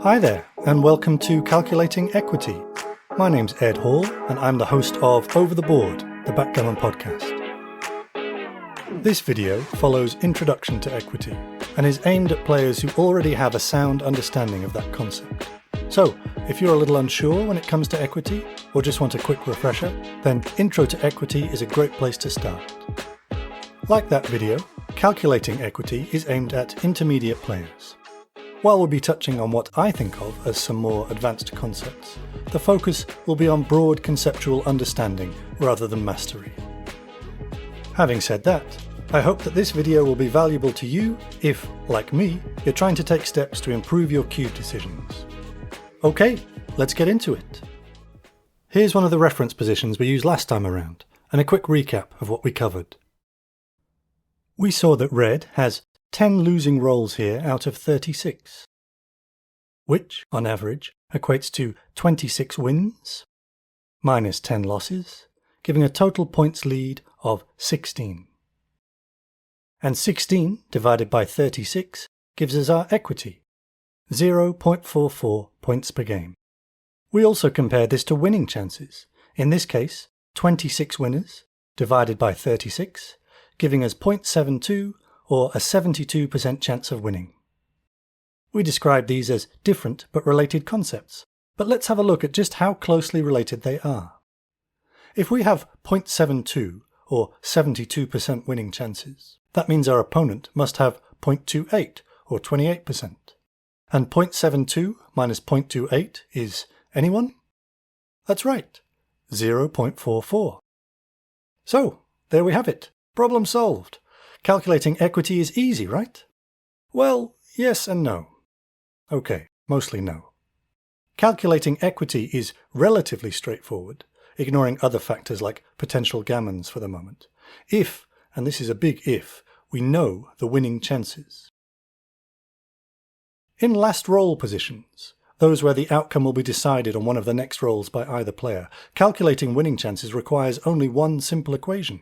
Hi there, and welcome to Calculating Equity. My name's Ed Hall, and I'm the host of Over the Board, the backgammon podcast. This video follows Introduction to Equity, and is aimed at players who already have a sound understanding of that concept. So, if you're a little unsure when it comes to equity, or just want a quick refresher, then Intro to Equity is a great place to start. Like that video, Calculating Equity is aimed at intermediate players. While we'll be touching on what I think of as some more advanced concepts, the focus will be on broad conceptual understanding rather than mastery. Having said that, I hope that this video will be valuable to you if, like me, you're trying to take steps to improve your cube decisions. Okay, let's get into it. Here's one of the reference positions we used last time around, and a quick recap of what we covered. We saw that red has 10 losing rolls here out of 36, which, on average, equates to 26 wins minus 10 losses, giving a total points lead of 16. And 16 divided by 36 gives us our equity, 0.44 points per game. We also compared this to winning chances, in this case 26 winners divided by 36, giving us 0.72 or a 72% chance of winning. We describe these as different but related concepts, but let's have a look at just how closely related they are. If we have 0.72 or 72% winning chances, that means our opponent must have 0.28 or 28%. And 0.72 minus 0.28 is anyone? That's right, 0.44. So, there we have it. Problem solved. Calculating equity is easy, right? Well, yes and no. Okay, mostly no. Calculating equity is relatively straightforward, ignoring other factors like potential gammons for the moment, if, and this is a big if, we know the winning chances. In last roll positions, those where the outcome will be decided on one of the next rolls by either player, calculating winning chances requires only one simple equation.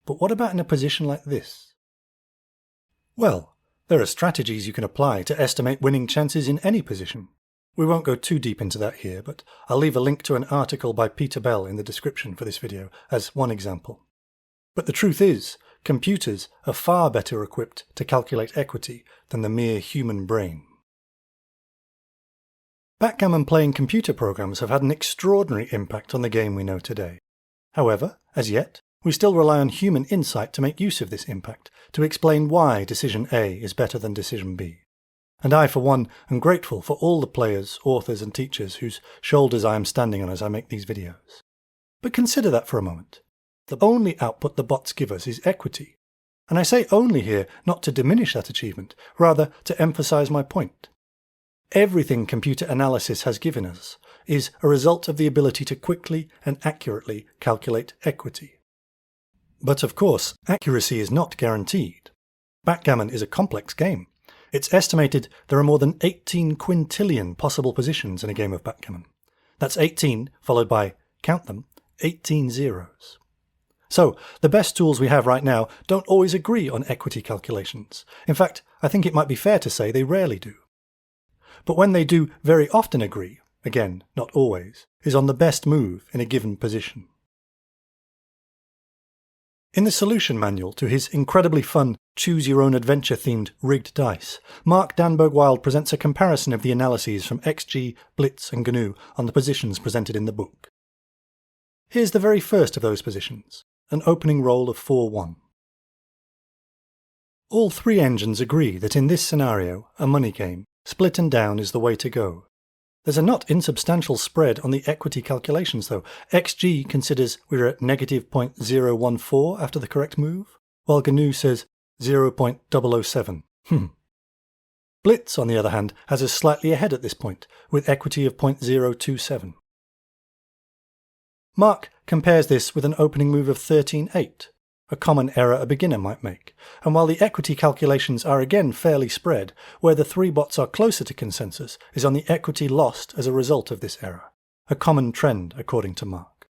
But what about in a position like this? Well, there are strategies you can apply to estimate winning chances in any position. We won't go too deep into that here, but I'll leave a link to an article by Peter Bell in the description for this video as one example. But the truth is, computers are far better equipped to calculate equity than the mere human brain. Backgammon playing computer programs have had an extraordinary impact on the game we know today. However, as yet, we still rely on human insight to make use of this impact, to explain why decision A is better than decision B. And I, for one, am grateful for all the players, authors and teachers whose shoulders I am standing on as I make these videos. But consider that for a moment. The only output the bots give us is equity. And I say only here not to diminish that achievement, rather to emphasize my point. Everything computer analysis has given us is a result of the ability to quickly and accurately calculate equity. But of course, accuracy is not guaranteed. Backgammon is a complex game. It's estimated there are more than 18 quintillion possible positions in a game of backgammon. That's 18 followed by, count them, 18 zeros. So, the best tools we have right now don't always agree on equity calculations. In fact, I think it might be fair to say they rarely do. But when they do very often agree, again, not always, is on the best move in a given position. In the solution manual to his incredibly fun choose-your-own-adventure-themed rigged dice, Mark Danberg-Wild presents a comparison of the analyses from XG, Blitz and GNU on the positions presented in the book. Here's the very first of those positions, an opening roll of 4-1. All three engines agree that in this scenario, a money game, split and down is the way to go. There's a not insubstantial spread on the equity calculations though. XG considers we're at negative 0.014 after the correct move, while GNU says 0.007. Blitz, on the other hand, has us slightly ahead at this point, with equity of 0.027. Mark compares this with an opening move of 13-8, a common error a beginner might make, and while the equity calculations are again fairly spread, where the three bots are closer to consensus is on the equity lost as a result of this error, a common trend according to Mark.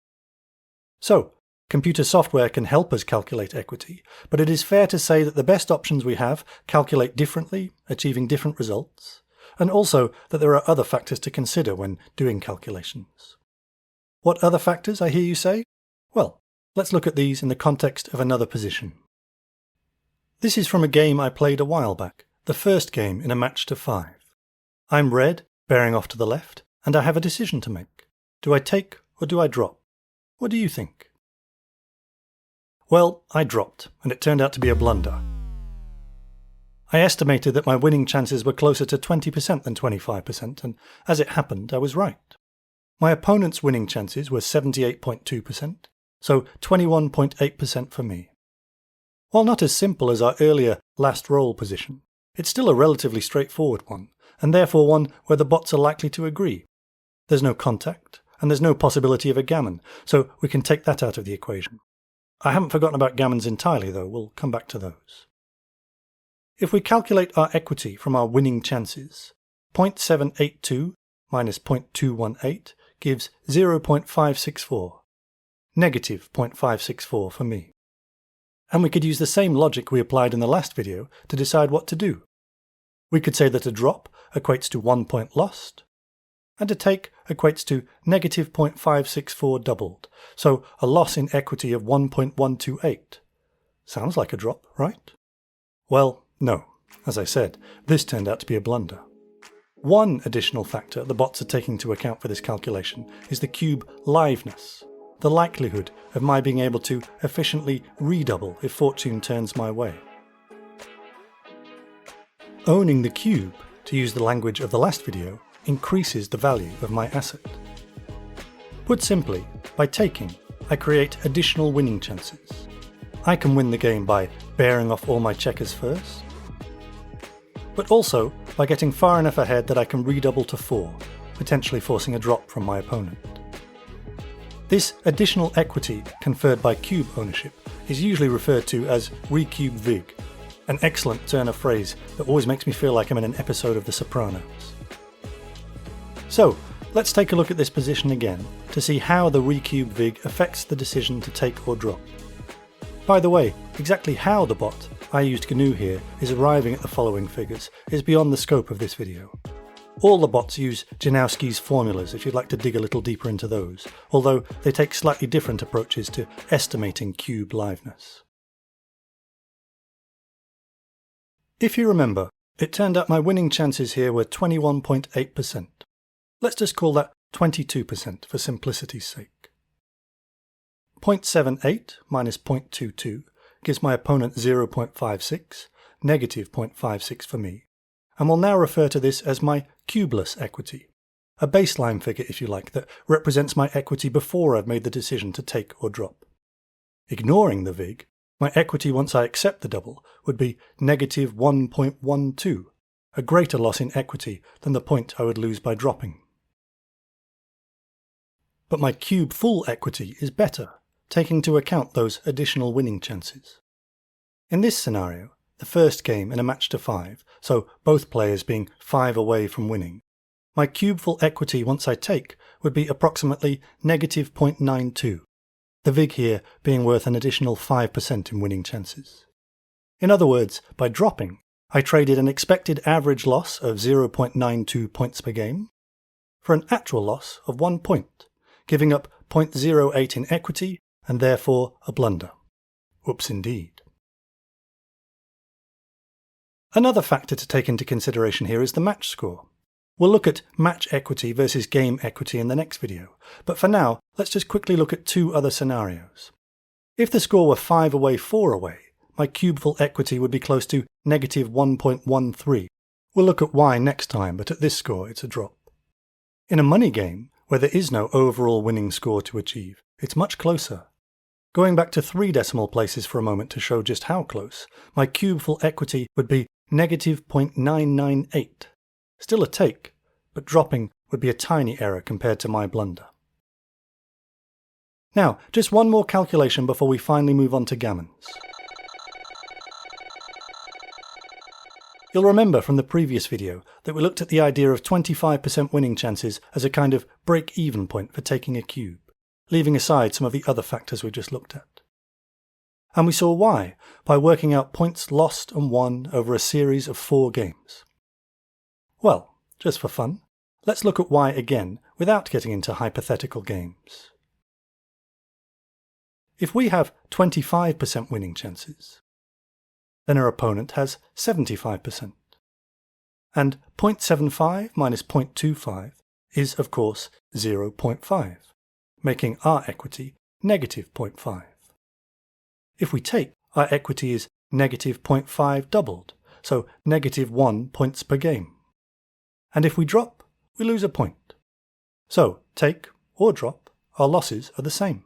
So, computer software can help us calculate equity, but it is fair to say that the best options we have calculate differently, achieving different results, and also that there are other factors to consider when doing calculations. What other factors, I hear you say? Well, let's look at these in the context of another position. This is from a game I played a while back, the first game in a match to 5. I'm red, bearing off to the left, and I have a decision to make. Do I take or do I drop? What do you think? Well, I dropped, and it turned out to be a blunder. I estimated that my winning chances were closer to 20% than 25%, and as it happened, I was right. My opponent's winning chances were 78.2%, so 21.8% for me. While not as simple as our earlier last roll position, it's still a relatively straightforward one, and therefore one where the bots are likely to agree. There's no contact, and there's no possibility of a gammon, so we can take that out of the equation. I haven't forgotten about gammons entirely though, we'll come back to those. If we calculate our equity from our winning chances, 0.782 minus 0.218 gives 0.564, negative 0.564 for me. And we could use the same logic we applied in the last video to decide what to do. We could say that a drop equates to 1 point lost, and a take equates to negative 0.564 doubled, so a loss in equity of 1.128. Sounds like a drop, right? Well, no. As I said, this turned out to be a blunder. One additional factor the bots are taking into account for this calculation is the cube liveness, the likelihood of my being able to efficiently redouble if fortune turns my way. Owning the cube, to use the language of the last video, increases the value of my asset. Put simply, by taking, I create additional winning chances. I can win the game by bearing off all my checkers first, but also by getting far enough ahead that I can redouble to 4, potentially forcing a drop from my opponent. This additional equity conferred by cube ownership is usually referred to as recube vig, an excellent turn of phrase that always makes me feel like I'm in an episode of The Sopranos. So, let's take a look at this position again to see how the recube vig affects the decision to take or drop. By the way, exactly how the bot, I used GNU here, is arriving at the following figures is beyond the scope of this video. All the bots use Janowski's Formulars if you'd like to dig a little deeper into those, although they take slightly different approaches to estimating cube liveness. If you remember, it turned out my winning chances here were 21.8%. Let's just call that 22% for simplicity's sake. 0.78 minus 0.22 gives my opponent 0.56, negative 0.56 for me, and we'll now refer to this as my cubeless equity, a baseline figure if you like that represents my equity before I've made the decision to take or drop. Ignoring the vig, my equity once I accept the double would be negative 1.12, a greater loss in equity than the point I would lose by dropping. But my cube-full equity is better, taking into account those additional winning chances. In this scenario, the first game in a match to 5, so both players being 5 away from winning, my cubeful equity once I take would be approximately negative 0.92, the vig here being worth an additional 5% in winning chances. In other words, by dropping, I traded an expected average loss of 0.92 points per game for an actual loss of 1 point, giving up 0.08 in equity and therefore a blunder. Oops indeed. Another factor to take into consideration here is the match score. We'll look at match equity versus game equity in the next video, but for now, let's just quickly look at 2 other scenarios. If the score were 5 away, 4 away, my cubeful equity would be close to negative 1.13. We'll look at why next time, but at this score it's a drop. In a money game, where there is no overall winning score to achieve, it's much closer. Going back to 3 decimal places for a moment to show just how close, my cubeful equity would be negative 0.998. Still a take, but dropping would be a tiny error compared to my blunder. Now, just one more calculation before we finally move on to gammons. You'll remember from the previous video that we looked at the idea of 25% winning chances as a kind of break-even point for taking a cube, leaving aside some of the other factors we just looked at. And we saw why by working out points lost and won over a series of 4 games. Well, just for fun, let's look at why again without getting into hypothetical games. If we have 25% winning chances, then our opponent has 75%. And 0.75 minus 0.25 is, of course, 0.5, making our equity negative 0.5. If we take, our equity is negative 0.5 doubled, so negative 1 points per game. And if we drop, we lose a point. So, take or drop, our losses are the same.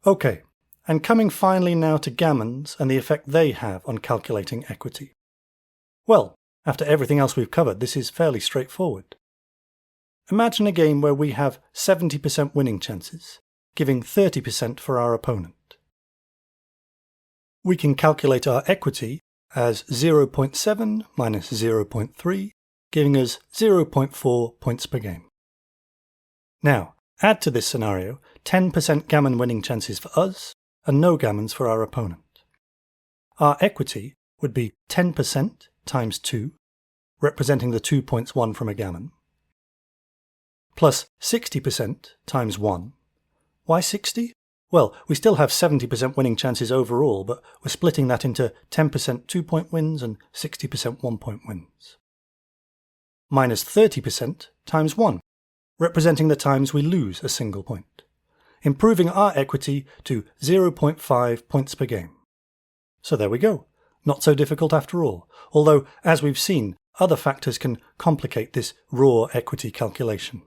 Okay, and coming finally now to gammons and the effect they have on calculating equity. Well, after everything else we've covered, this is fairly straightforward. Imagine a game where we have 70% winning chances, giving 30% for our opponent. We can calculate our equity as 0.7 minus 0.3, giving us 0.4 points per game. Now, add to this scenario 10% gammon winning chances for us, and no gammons for our opponent. Our equity would be 10% times 2, representing the 2 points won from a gammon, plus 60% times 1. Why 60? Well, we still have 70% winning chances overall, but we're splitting that into 10% 2-point wins and 60% 1-point wins. Minus 30% times 1, representing the times we lose a single point, improving our equity to 0.5 points per game. So there we go. Not so difficult after all, although, as we've seen, other factors can complicate this raw equity calculation.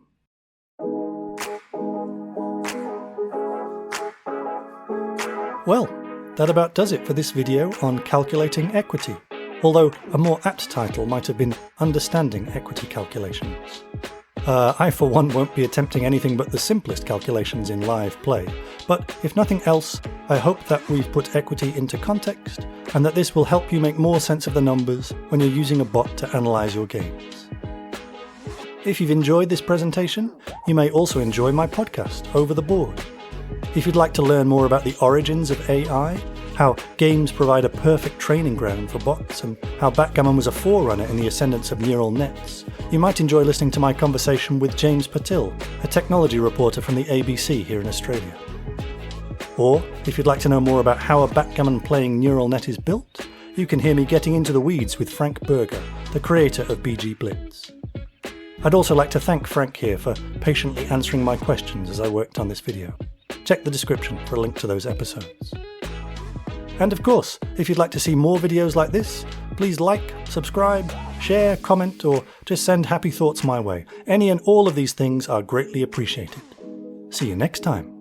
Well, that about does it for this video on calculating equity, although a more apt title might have been Understanding Equity Calculations. I for one won't be attempting anything but the simplest calculations in live play, but if nothing else, I hope that we've put equity into context and that this will help you make more sense of the numbers when you're using a bot to analyse your games. If you've enjoyed this presentation, you may also enjoy my podcast, Over the Board. If you'd like to learn more about the origins of AI, how games provide a perfect training ground for bots, and how backgammon was a forerunner in the ascendance of neural nets, you might enjoy listening to my conversation with James Patil, a technology reporter from the ABC here in Australia. Or, if you'd like to know more about how a backgammon playing neural net is built, you can hear me getting into the weeds with Frank Berger, the creator of BG Blitz. I'd also like to thank Frank here for patiently answering my questions as I worked on this video. Check the description for a link to those episodes. And of course, if you'd like to see more videos like this, please like, subscribe, share, comment, or just send happy thoughts my way. Any and all of these things are greatly appreciated. See you next time.